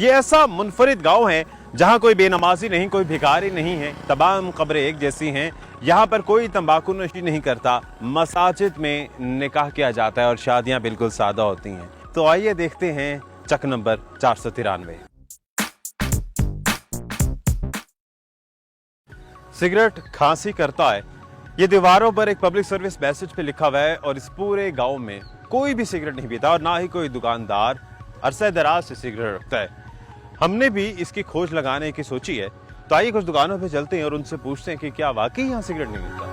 یہ ایسا منفرد گاؤں ہے جہاں کوئی بے نمازی نہیں، کوئی بھکاری نہیں ہے، تمام قبریں ایک جیسی ہیں۔ یہاں پر کوئی تمباکو نوشی نہیں کرتا، مساجد میں نکاح کیا جاتا ہے اور شادیاں بالکل سادہ ہوتی ہیں۔ تو آئیے دیکھتے ہیں چک نمبر 493۔ سگریٹ کھانسی کرتا ہے، یہ دیواروں پر ایک پبلک سروس میسج پہ لکھا ہوا ہے، اور اس پورے گاؤں میں کوئی بھی سگریٹ نہیں پیتا اور نہ ہی کوئی دکاندار عرصہ دراز سے سگریٹ رکھتا ہے۔ ہم نے بھی اس کی کھوج لگانے کی سوچی ہے، تو آئیے کچھ دکانوں پہ چلتے ہیں اور ان سے پوچھتے ہیں کہ کیا واقعی یہاں سگریٹ نہیں ملتا۔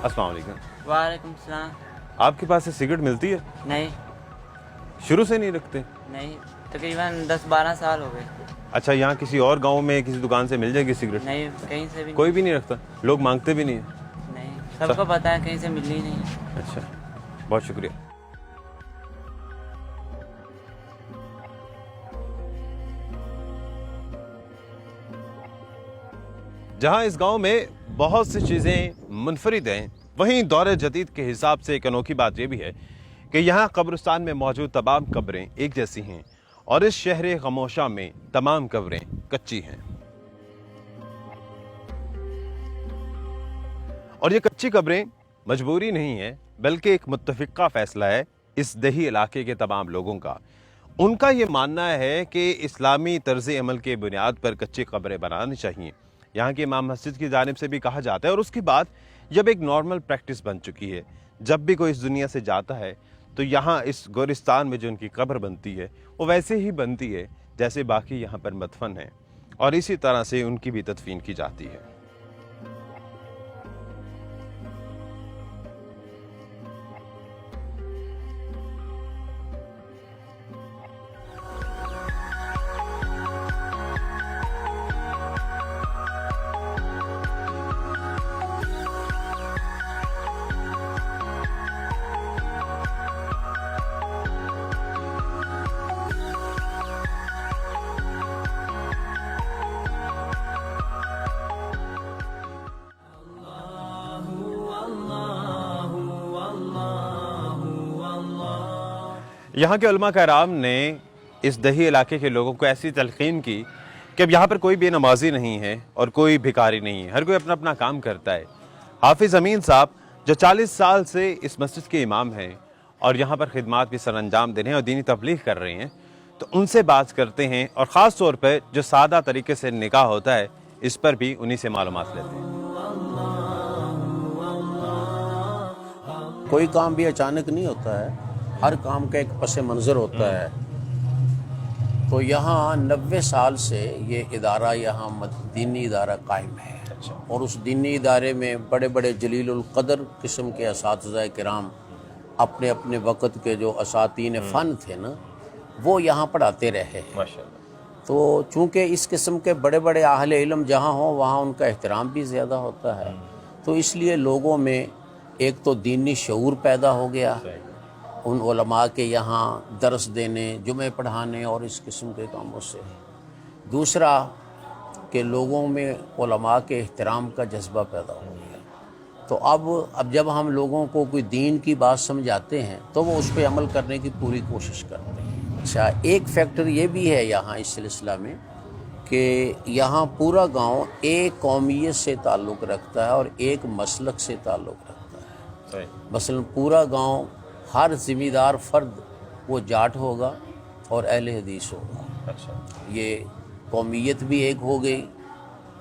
السلام علیکم۔ وعلیکم السلام۔ آپ کے پاس سے سگریٹ ملتی ہے؟ نہیں شروع سے نہیں رکھتے؟ نہیں، تقریباً 10-12 سال ہو گئے۔ اچھا، یہاں کسی اور گاؤں میں کسی دکان سے مل جائے گی سگریٹ؟ نہیں، کہیں سے بھی کوئی بھی نہیں رکھتا، لوگ مانگتے بھی نہیں ہیں؟ نہیں، سب کو پتا ہے کہیں سے مل ہی نہیں۔ اچھا، بہت شکریہ۔ جہاں اس گاؤں میں بہت سی چیزیں منفرد ہیں، وہیں دور جدید کے حساب سے ایک انوکھی بات یہ بھی ہے کہ یہاں قبرستان میں موجود تمام قبریں ایک جیسی ہیں، اور اس شہر خاموشہ میں تمام قبریں کچی ہیں۔ اور یہ کچی قبریں مجبوری نہیں ہے، بلکہ ایک متفقہ فیصلہ ہے اس دیہی علاقے کے تمام لوگوں کا۔ ان کا یہ ماننا ہے کہ اسلامی طرز عمل کے بنیاد پر کچی قبریں بنانی چاہیے۔ یہاں کی امام مسجد کی جانب سے بھی کہا جاتا ہے، اور اس کی بات جب ایک نارمل پریکٹس بن چکی ہے، جب بھی کوئی اس دنیا سے جاتا ہے تو یہاں اس گورستان میں جو ان کی قبر بنتی ہے وہ ویسے ہی بنتی ہے جیسے باقی یہاں پر مدفن ہیں، اور اسی طرح سے ان کی بھی تدفین کی جاتی ہے۔ یہاں کے علماء کرام نے اس دیہی علاقے کے لوگوں کو ایسی تلقین کی کہ اب یہاں پر کوئی بے نمازی نہیں ہے اور کوئی بھکاری نہیں ہے، ہر کوئی اپنا اپنا کام کرتا ہے۔ حافظ امین صاحب جو 40 سال سے اس مسجد کے امام ہیں اور یہاں پر خدمات بھی سر انجام دے رہے ہیں اور دینی تبلیغ کر رہے ہیں، تو ان سے بات کرتے ہیں، اور خاص طور پہ جو سادہ طریقے سے نکاح ہوتا ہے اس پر بھی انہی سے معلومات لیتے ہیں۔ کوئی کام بھی اچانک نہیں ہوتا ہے، ہر کام کا ایک پس منظر ہوتا ہے۔ تو یہاں 90 سال سے یہ ادارہ یہاں دینی ادارہ قائم ہے، اور اس دینی ادارے میں بڑے بڑے جلیل القدر قسم کے اساتذہ کرام اپنے اپنے وقت کے جو اساتین فن تھے نا، وہ یہاں پڑھاتے رہے ہیں۔ تو چونکہ اس قسم کے بڑے بڑے اہل علم جہاں ہوں وہاں ان کا احترام بھی زیادہ ہوتا ہے، تو اس لیے لوگوں میں ایک تو دینی شعور پیدا ہو گیا ان علماء کے یہاں درس دینے، جمعے پڑھانے اور اس قسم کے کاموں سے۔ دوسرا کہ لوگوں میں علماء کے احترام کا جذبہ پیدا ہو گیا، تو اب جب ہم لوگوں کو کوئی دین کی بات سمجھاتے ہیں تو وہ اس پہ عمل کرنے کی پوری کوشش کرتے ہیں۔ اچھا، ایک فیکٹر یہ بھی ہے یہاں اس سلسلہ میں کہ یہاں پورا گاؤں ایک قومیت سے تعلق رکھتا ہے اور ایک مسلک سے تعلق رکھتا ہے۔ مثلا پورا گاؤں ہر ذمہ دار فرد وہ جاٹ ہوگا اور اہل حدیث ہوگا۔ یہ قومیت بھی ایک ہو گئی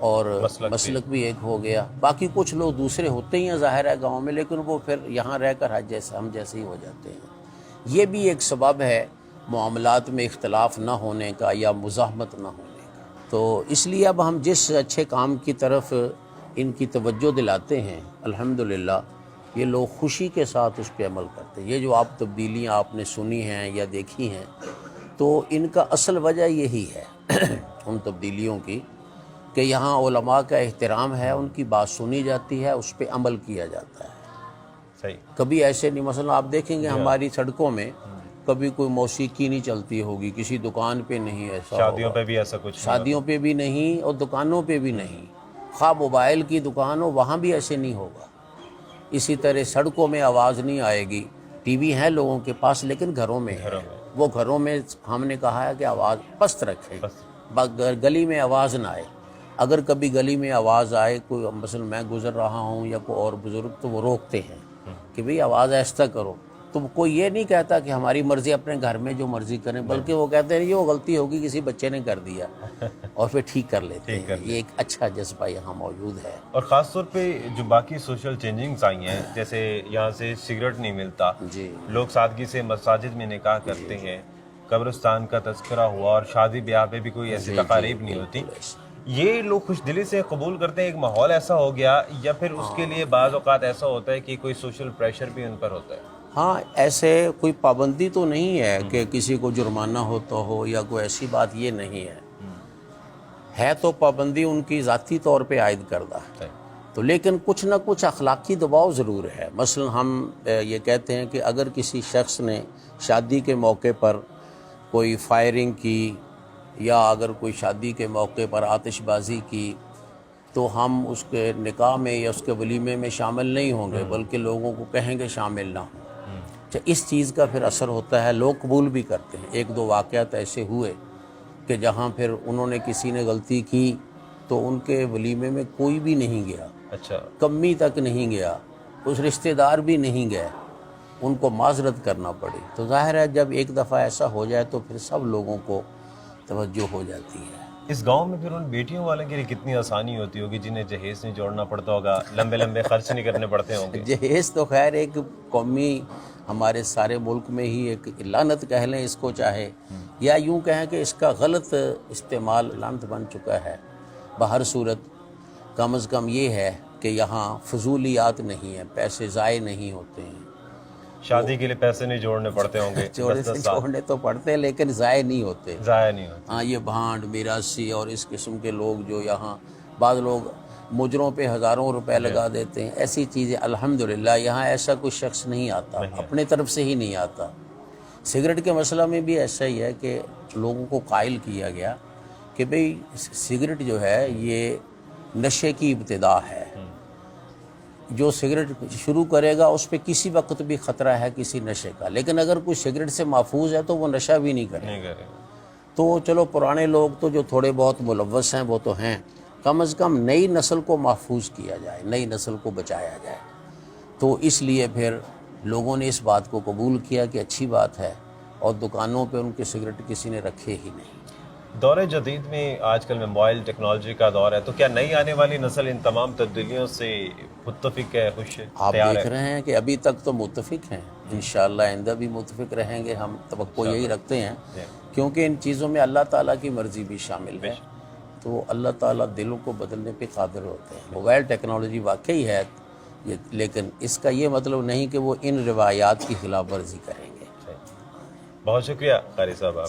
اور مسلک بھی ایک ہو گیا۔ باقی کچھ لوگ دوسرے ہوتے ہی ہیں ظاہر ہے گاؤں میں، لیکن وہ پھر یہاں رہ کر ہم جیسے ہی ہو جاتے ہیں۔ یہ بھی ایک سبب ہے معاملات میں اختلاف نہ ہونے کا یا مزاحمت نہ ہونے کا۔ تو اس لیے اب ہم جس اچھے کام کی طرف ان کی توجہ دلاتے ہیں، الحمدللہ یہ لوگ خوشی کے ساتھ اس پہ عمل کرتے ہیں۔ یہ جو آپ تبدیلیاں آپ نے سنی ہیں یا دیکھی ہیں، تو ان کا اصل وجہ یہی ہے ان تبدیلیوں کی کہ یہاں علماء کا احترام ہے، ان کی بات سنی جاتی ہے، اس پہ عمل کیا جاتا ہے. صحیح. کبھی ایسے نہیں، مثلا آپ دیکھیں گے ہماری سڑکوں میں کبھی کوئی موسیقی نہیں چلتی ہوگی، کسی دکان پہ نہیں ایسا، شادیوں پہ بھی ایسا کچھ شادیوں پہ بھی نہیں اور دکانوں پہ بھی نہیں. خواہ موبائل کی دکان ہو وہاں بھی ایسے نہیں ہوگا. اسی طرح سڑکوں میں آواز نہیں آئے گی. ٹی وی ہیں لوگوں کے پاس لیکن گھروں میں ہے. وہ گھروں میں ہم نے کہا ہے کہ آواز پست رکھیں، گلی میں آواز نہ آئے. اگر کبھی گلی میں آواز آئے، کوئی مثلا میں گزر رہا ہوں یا کوئی اور بزرگ، تو وہ روکتے ہیں کہ بھئی آواز آہستہ کرو. تو کوئی یہ نہیں کہتا کہ ہماری مرضی، اپنے گھر میں جو مرضی کریں، بلکہ وہ کہتے ہیں یہ غلطی ہوگی، کسی بچے نے کر دیا، اور پھر ٹھیک کر لیتے ہیں. یہ ایک اچھا جذبہ یہاں موجود ہے. اور خاص طور پہ جو باقی سوشل چینجنگز آئی ہیں، جیسے یہاں سے سگریٹ نہیں ملتا، جی لوگ سادگی سے مساجد میں نکاح کرتے ہیں، قبرستان کا تذکرہ ہوا، اور شادی بیاہ پہ بھی کوئی ایسی تقاریب نہیں ہوتی. یہ لوگ خوش دلی سے قبول کرتے ہیں، ایک ماحول ایسا ہو گیا، یا پھر اس کے لیے بعض اوقات ایسا ہوتا ہے کہ کوئی سوشل پریشر بھی ان پر ہوتا ہے؟ ہاں، ایسے کوئی پابندی تو نہیں ہے کہ کسی کو جرمانہ ہوتا ہو یا کوئی ایسی بات، یہ نہیں ہے تو پابندی ان کی ذاتی طور پہ عائد کردہ ہے. تو لیکن کچھ نہ کچھ اخلاقی دباؤ ضرور ہے. مثلا ہم یہ کہتے ہیں کہ اگر کسی شخص نے شادی کے موقع پر کوئی فائرنگ کی، یا اگر کوئی شادی کے موقع پر آتش بازی کی، تو ہم اس کے نکاح میں یا اس کے ولیمے میں شامل نہیں ہوں گے، بلکہ لوگوں کو کہیں گے شامل نہ ہوں. اس چیز کا پھر اثر ہوتا ہے، لوگ قبول بھی کرتے ہیں. ایک دو واقعات ایسے ہوئے کہ جہاں پھر انہوں نے کسی نے غلطی کی تو ان کے ولیمے میں کوئی بھی نہیں گیا، اچھا، کمی تک نہیں گیا، اس رشتہ دار بھی نہیں گئے، ان کو معذرت کرنا پڑی. تو ظاہر ہے جب ایک دفعہ ایسا ہو جائے تو پھر سب لوگوں کو توجہ ہو جاتی ہے. اس گاؤں میں پھر ان بیٹیوں والوں کے لیے کتنی آسانی ہوتی ہوگی، جنہیں جہیز نہیں جوڑنا پڑتا ہوگا، لمبے لمبے خرچ نہیں کرنے پڑتے ہوں گے؟ جہیز تو خیر ایک قومی، ہمارے سارے ملک میں ہی ایک لعنت کہہ لیں اس کو چاہے، یا یوں کہیں کہ اس کا غلط استعمال لعنت بن چکا ہے. بہر صورت کم از کم یہ ہے کہ یہاں فضولیات نہیں ہیں، پیسے ضائع نہیں ہوتے ہیں. شادی کے لیے پیسے نہیں جوڑنے پڑتے ہوں گے، چھوڑنے تو پڑتے ہیں لیکن ضائع نہیں ہوتے. ضائع نہیں ہوتے. ہاں، یہ بھانڈ میراثی اور اس قسم کے لوگ جو یہاں، بعض لوگ مجروں پہ ہزاروں روپے لگا دیتے ہیں، ایسی چیزیں الحمدللہ یہاں ایسا کوئی شخص نہیں آتا، اپنے طرف سے ہی نہیں آتا. سگریٹ کے مسئلہ میں بھی ایسا ہی ہے کہ لوگوں کو قائل کیا گیا کہ بھئی سگریٹ جو ہے یہ نشے کی ابتدا ہے. جو سگریٹ شروع کرے گا اس پہ کسی وقت بھی خطرہ ہے کسی نشے کا، لیکن اگر کوئی سگریٹ سے محفوظ ہے تو وہ نشہ بھی نہیں کرے. تو چلو پرانے لوگ تو جو تھوڑے بہت ملوث ہیں وہ تو ہیں، کم از کم نئی نسل کو محفوظ کیا جائے، نئی نسل کو بچایا جائے. تو اس لیے پھر لوگوں نے اس بات کو قبول کیا کہ اچھی بات ہے، اور دکانوں پہ ان کے سگریٹ کسی نے رکھے ہی نہیں. دور جدید میں آج کل موبائل ٹیکنالوجی کا دور ہے، تو کیا نئی آنے والی نسل ان تمام تبدیلیوں سے متفق ہے، خوش ہے؟ آپ دیکھ رہے ہیں کہ ابھی تک تو متفق ہیں، انشاءاللہ آئندہ بھی متفق رہیں گے. ہم توقع یہی رکھتے ہیں، کیونکہ ان چیزوں میں اللہ تعالیٰ کی مرضی بھی شامل ہے. تو اللہ تعالیٰ دلوں کو بدلنے پہ قادر ہوتے ہیں. موبائل ٹیکنالوجی واقعی ہے، لیکن اس کا یہ مطلب نہیں کہ وہ ان روایات کی خلاف ورزی کریں گے. بہت شکریہ قاری صاحب آپ.